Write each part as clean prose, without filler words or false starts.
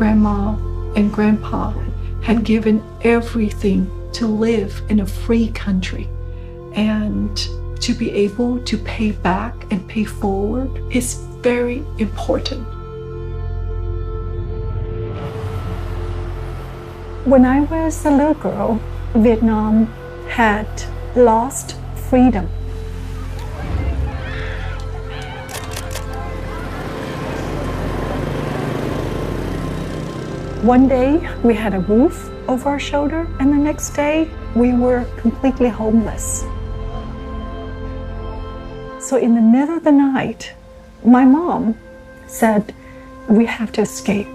grandma and grandpa had given everything to live in a free country, and to be able to pay back and pay forward is very important. When I was a little girl, Vietnam had lost freedom. One day we had a roof over our shoulder, and the next day we were completely homeless. So in the middle of the night, my mom said, "We have to escape."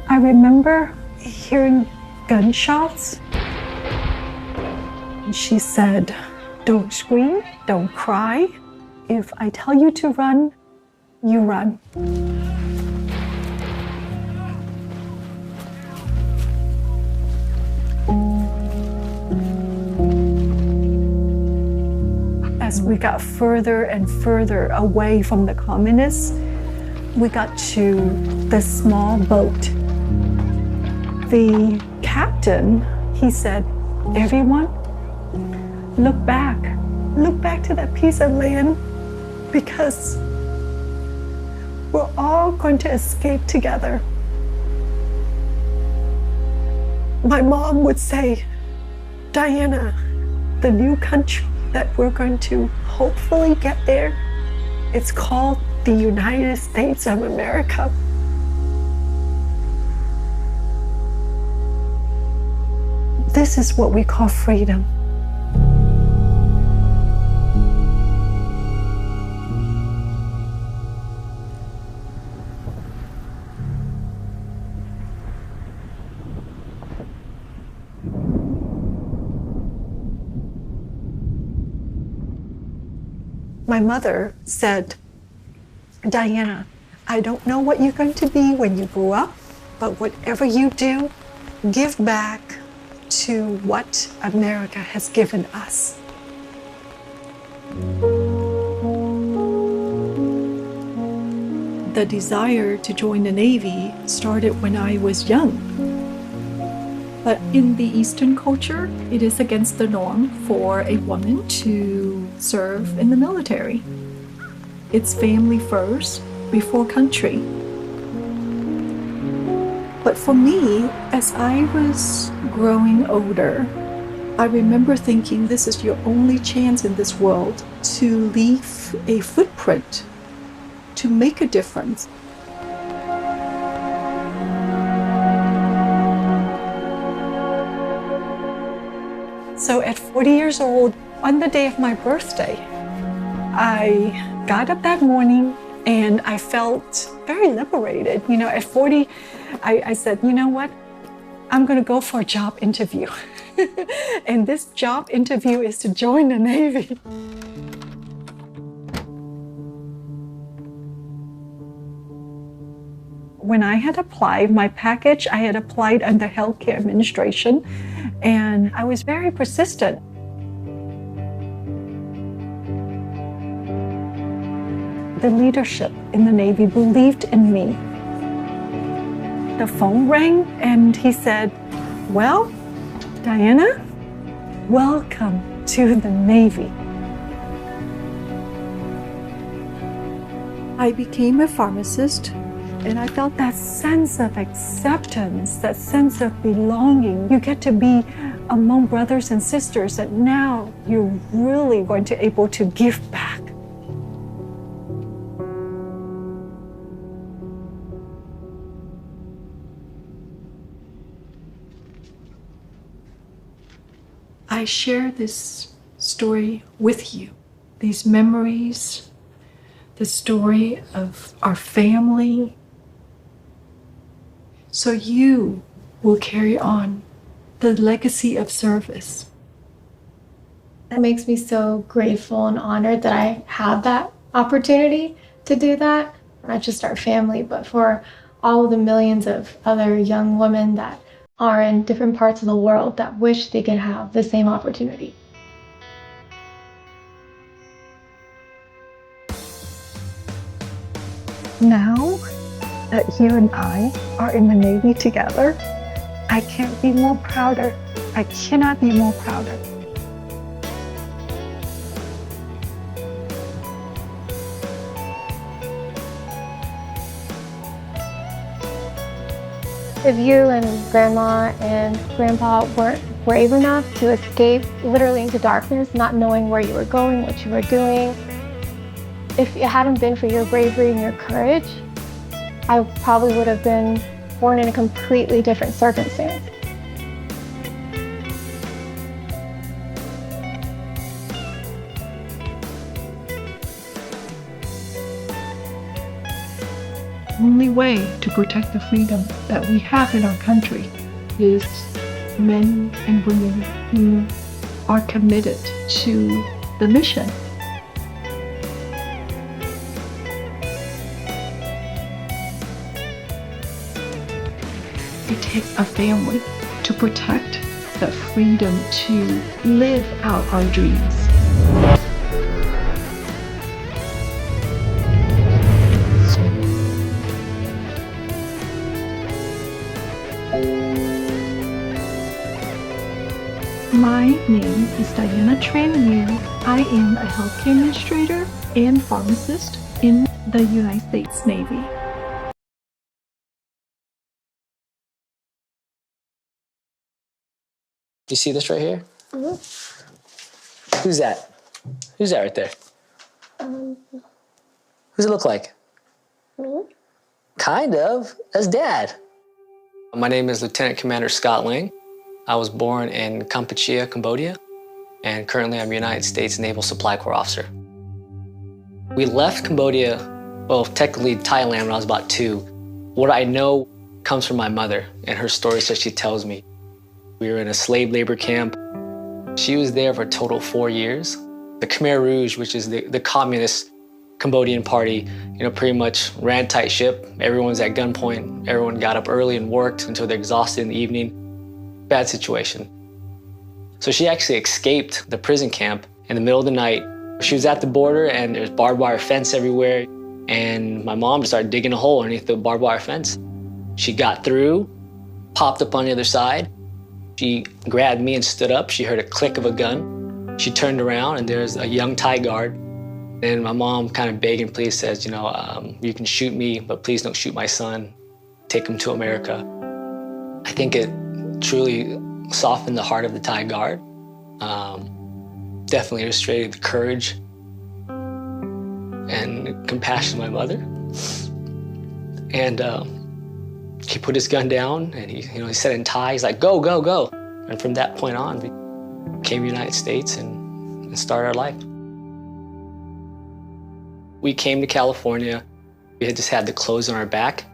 I remember hearing gunshots. She said, "Don't scream, don't cry. If I tell you to run, you run." As we got further and further away from the communists, we got to this small boat. The captain, he said, "Everyone, look back to that piece of land, because we're all going to escape together." My mom would say, "Diana, the new country that we're going to hopefully get there, it's called the United States of America." This is what we call freedom. My mother said, "Diana, I don't know what you're going to be when you grow up, but whatever you do, give back to what America has given us." The desire to join the Navy started when I was young. But in the Eastern culture, it is against the norm for a woman to serve in the military. It's family first before country. But for me, as I was growing older, I remember thinking this is your only chance in this world to leave a footprint, to make a difference. So at 40 years old, on the day of my birthday, I got up that morning and I felt very liberated. You know, at 40, I said, "You know what? I'm going to go for a job interview." And this job interview is to join the Navy. When I had applied my package, I had applied under Healthcare Administration, and I was very persistent. The leadership in the Navy believed in me. The phone rang and he said, "Well, Diana, welcome to the Navy." I became a pharmacist, and I felt that sense of acceptance, that sense of belonging. You get to be among brothers and sisters that now you're really going to be able to give back. I share this story with you, these memories, the story of our family, so you will carry on the legacy of service. It makes me so grateful and honored that I have that opportunity to do that, not just our family, but for all of the millions of other young women that are in different parts of the world that wish they could have the same opportunity. Now that you and I are in the Navy together, I can't be more prouder. I cannot be more prouder. If you and Grandma and Grandpa weren't brave enough to escape literally into darkness, not knowing where you were going, what you were doing, if it hadn't been for your bravery and your courage, I probably would have been born in a completely different circumstance. The only way to protect the freedom that we have in our country is men and women who are committed to the mission. It takes a family to protect the freedom to live out our dreams. My name is Diana Tran Yu. I am a healthcare administrator and pharmacist in the United States Navy. You see this right here? Who's that? Who's that right there? Who's it look like? Me? Kind of. That's Dad. My name is Lieutenant Commander Scott Lang. I was born in Kampuchea, Cambodia, and currently I'm United States Naval Supply Corps officer. We left Cambodia, well, technically Thailand when I was about 2. What I know comes from my mother and her stories that she tells me. We were in a slave labor camp. She was there for a total of 4 years. The Khmer Rouge, which is the communist Cambodian party, pretty much ran tight ship. Everyone's at gunpoint. Everyone got up early and worked until they're exhausted in the evening. Bad situation. So she actually escaped the prison camp in the middle of the night. She was at the border and there's barbed wire fence everywhere. And my mom just started digging a hole underneath the barbed wire fence. She got through, popped up on the other side. She grabbed me and stood up. She heard a click of a gun. She turned around and there's a young Thai guard. And my mom kind of begged and pleaded, says, you can shoot me, but please don't shoot my son. Take him to America. I think it truly softened the heart of the Thai guard. Definitely illustrated the courage and compassion of my mother. And he put his gun down and he said in Thai, he's like, go, go, go. And from that point on, we came to the United States and started our life. We came to California. We had just had the clothes on our back.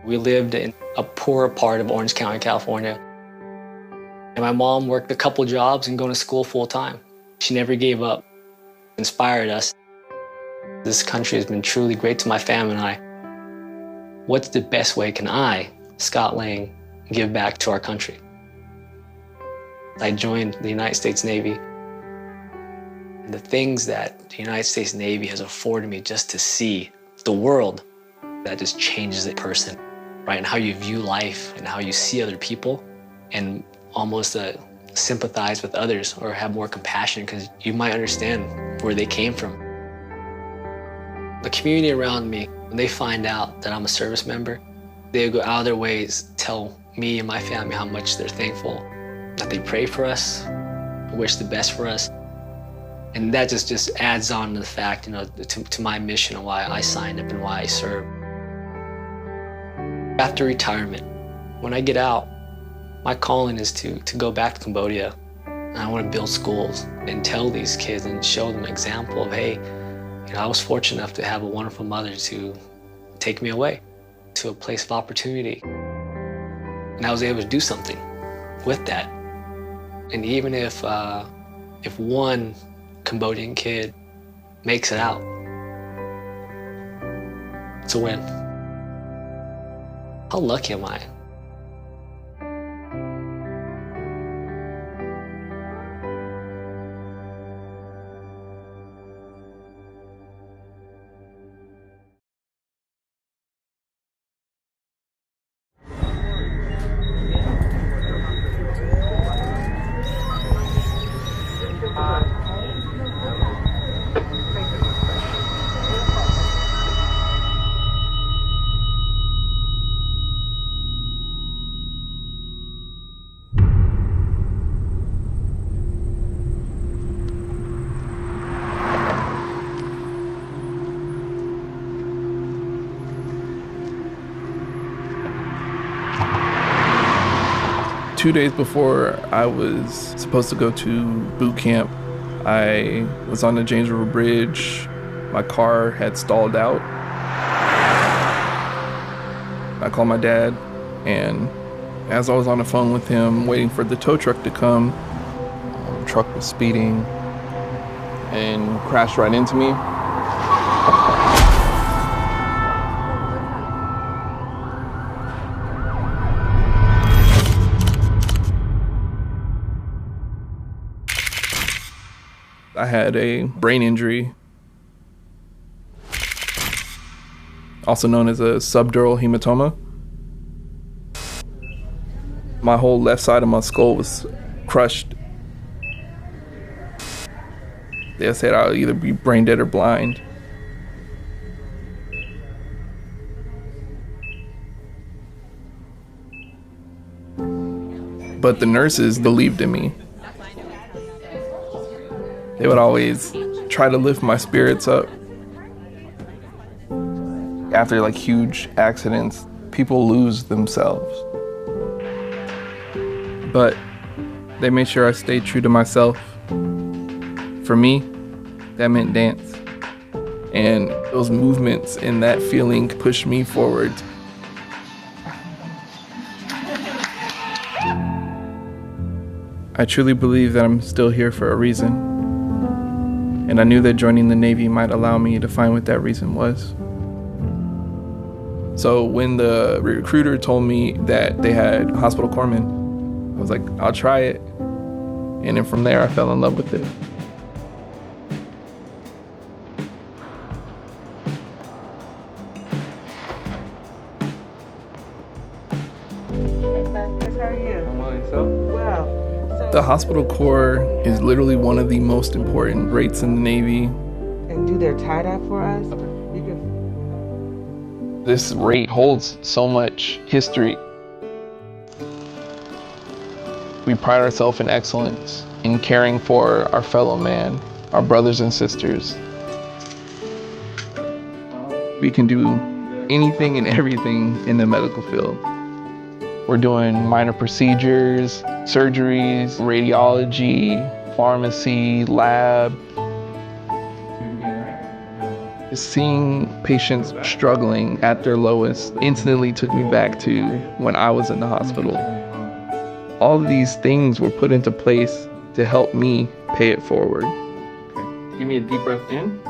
We lived in a poorer part of Orange County, California. And my mom worked a couple jobs and going to school full time. She never gave up. Inspired us. This country has been truly great to my family and I. What's the best way can I, Scott Lang, give back to our country? I joined the United States Navy. And the things that the United States Navy has afforded me just to see the world, that just changes a person, right? And how you view life and how you see other people and almost sympathize with others or have more compassion because you might understand where they came from. The community around me, when they find out that I'm a service member, they go out of their ways to tell me and my family how much they're thankful, that they pray for us, wish the best for us. And that just adds on to the fact, to my mission and why I signed up and why I serve. After retirement, when I get out, my calling is to go back to Cambodia. And I want to build schools and tell these kids and show them an example of, hey, I was fortunate enough to have a wonderful mother to take me away to a place of opportunity. And I was able to do something with that. And even if one Cambodian kid makes it out, it's a win. How lucky am I? 2 days before I was supposed to go to boot camp, I was on the James River Bridge. My car had stalled out. I called my dad, and as I was on the phone with him waiting for the tow truck to come, the truck was speeding and crashed right into me. I had a brain injury, also known as a subdural hematoma. My whole left side of my skull was crushed. They said I'll either be brain dead or blind. But the nurses believed in me. They would always try to lift my spirits up. After like huge accidents, people lose themselves. But they made sure I stayed true to myself. For me, that meant dance. And those movements and that feeling pushed me forward. I truly believe that I'm still here for a reason. And I knew that joining the Navy might allow me to find what that reason was. So when the recruiter told me that they had hospital corpsmen, I was like, I'll try it. And then from there, I fell in love with it. The hospital corps is literally one of the most important rates in the Navy. And do their tie-dye for us? This rate holds so much history. We pride ourselves in excellence, in caring for our fellow man, our brothers and sisters. We can do anything and everything in the medical field. We're doing minor procedures, surgeries, radiology, pharmacy, lab. Seeing patients struggling at their lowest instantly took me back to when I was in the hospital. All of these things were put into place to help me pay it forward. Okay. Give me a deep breath in.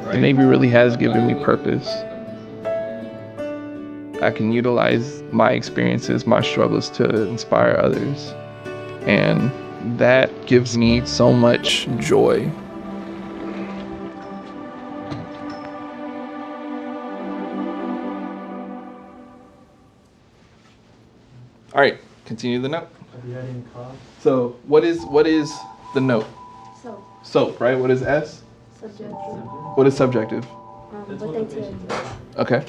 The Navy really has given me purpose. I can utilize my experiences, my struggles to inspire others. And that gives me so much joy. All right, continue the note. So what is the note? Soap. Soap, right? What is S? Subjective. What is subjective? What they tell you. Okay.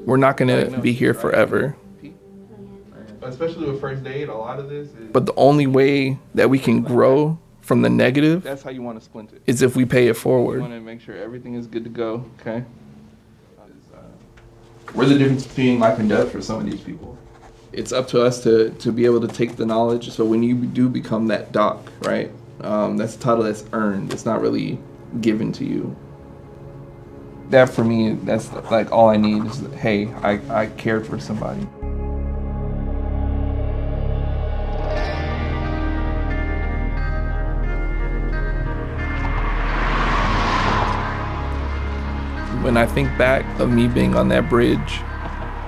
We're not gonna be here forever. Especially with first aid, a lot of this is... But the only way that we can grow from the negative, that's how you want to splint it, is if we pay it forward. You want to make sure everything is good to go, okay? Where's the difference between life and death for some of these people? It's up to us to be able to take the knowledge. So when you do become that doc, right? That's a title that's earned. It's not really given to you. That for me, that's like all I need is, hey, I cared for somebody. When I think back of me being on that bridge,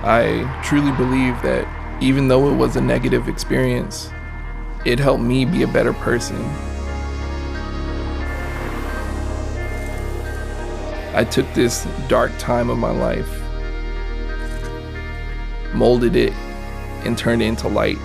I truly believe that even though it was a negative experience, it helped me be a better person. I took this dark time of my life, molded it, and turned it into light.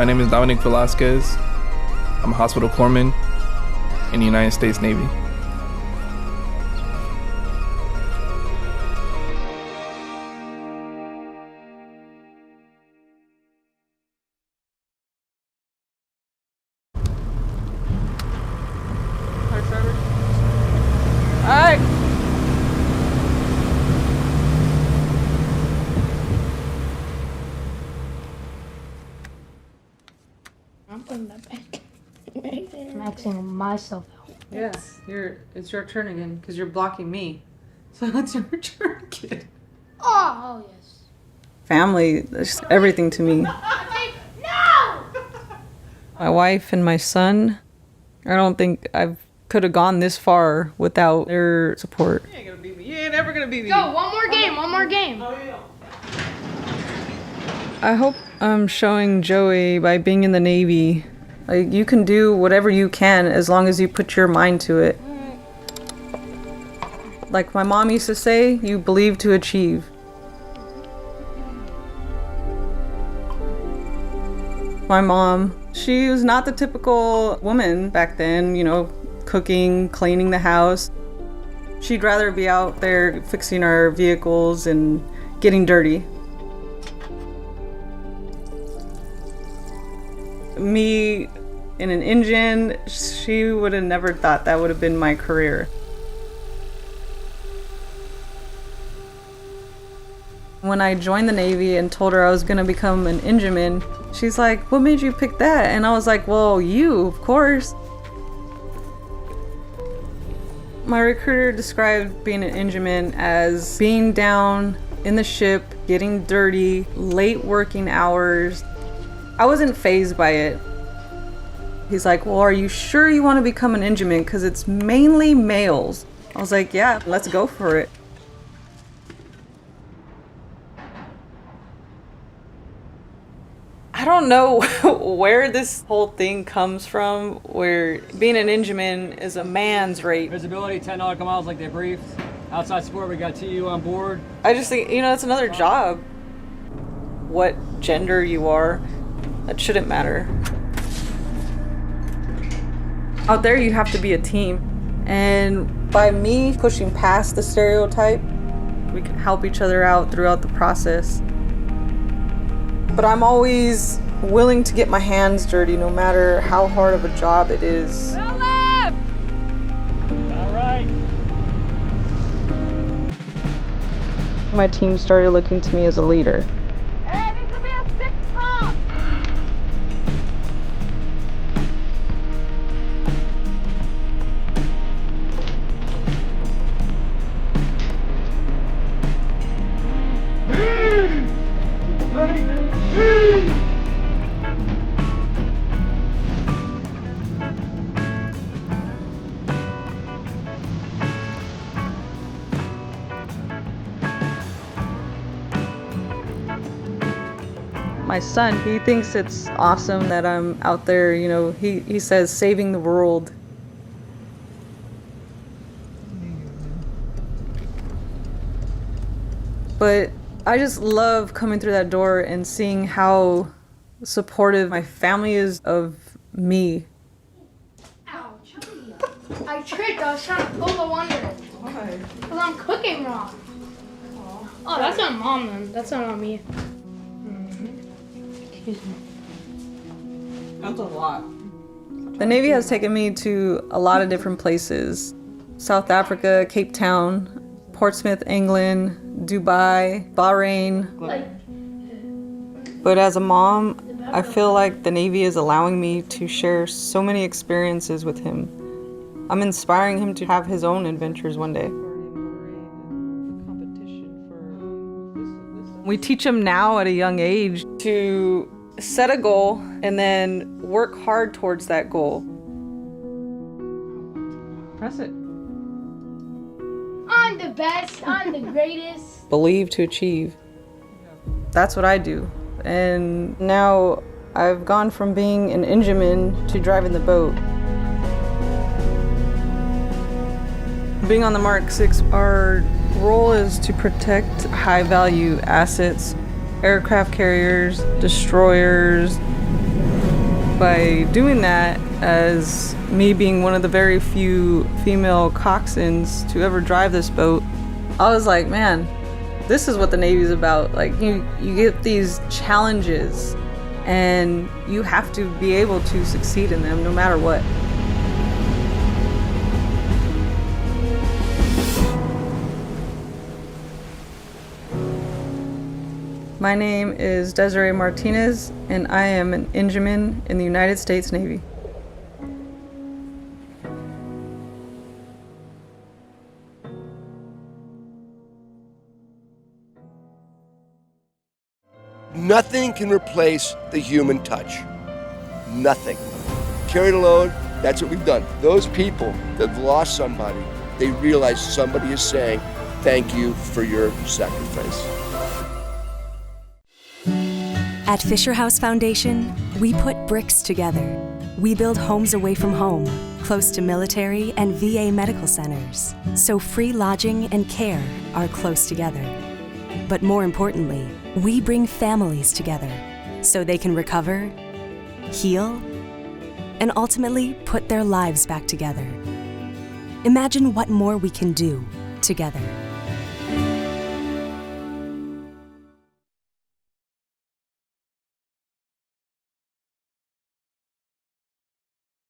My name is Dominic Velasquez. I'm a hospital corpsman in the United States Navy. I'm putting that back. I'm axing myself out. Yes, it's your turn again because you're blocking me. So it's your turn again. Oh yes. Family is everything to me. No! My wife and my son, I don't think I could have gone this far without their support. You ain't gonna beat me. You ain't ever gonna beat me. Go, one more game. Oh, yeah. I hope I'm showing Joey by being in the Navy, like, you can do whatever you can as long as you put your mind to it. Like my mom used to say, you believe to achieve. My mom, she was not the typical woman back then, you know, cooking, cleaning the house. She'd rather be out there fixing our vehicles and getting dirty. Me in an engine, she would have never thought that would have been my career. When I joined the Navy and told her I was gonna become an engineman, she's like, "What made you pick that?" And I was like, "Well, you, of course." My recruiter described being an engineman as being down in the ship, getting dirty, late working hours. I wasn't fazed by it. He's like, "Well, are you sure you want to become an engineman? Because it's mainly males." I was like, "Yeah, let's go for it." I don't know where this whole thing comes from, where being an engineman is a man's rate. Visibility, 10 nautical miles like they briefed. Outside support, we got TU on board. I just think, you know, it's another job. What gender you are, that shouldn't matter. Out there, you have to be a team. And by me pushing past the stereotype, we can help each other out throughout the process. But I'm always willing to get my hands dirty, no matter how hard of a job it is. All right. My team started looking to me as a leader. Hey, this could be a 6-top. My son, he thinks it's awesome that I'm out there, you know, he says saving the world. But I just love coming through that door and seeing how supportive my family is of me. Ouch. I tricked. I was trying to pull the wonder. Why? Because I'm cooking wrong. Oh, that's on mom then. That's not on me. Excuse me. That's a lot. The Navy has taken me to a lot of different places. South Africa, Cape Town, Portsmouth, England, Dubai, Bahrain. But as a mom, I feel like the Navy is allowing me to share so many experiences with him. I'm inspiring him to have his own adventures one day. We teach him now at a young age to set a goal and then work hard towards that goal. Press it. I'm the best. I'm the greatest. Believe to achieve. That's what I do. And now I've gone from being an engineman to driving the boat. Being on the Mark VI, our role is to protect high-value assets, aircraft carriers, destroyers, by doing that, as me being one of the very few female coxswains to ever drive this boat, I was like, man, this is what the Navy's about. Like, you get these challenges and you have to be able to succeed in them no matter what. My name is Desiree Martinez, and I am an engineman in the United States Navy. Nothing can replace the human touch. Nothing. Carry the load, that's what we've done. Those people that have lost somebody, they realize somebody is saying, thank you for your sacrifice. At Fisher House Foundation, we put bricks together. We build homes away from home, close to military and VA medical centers, so free lodging and care are close together. But more importantly, we bring families together so they can recover, heal, and ultimately put their lives back together. Imagine what more we can do together.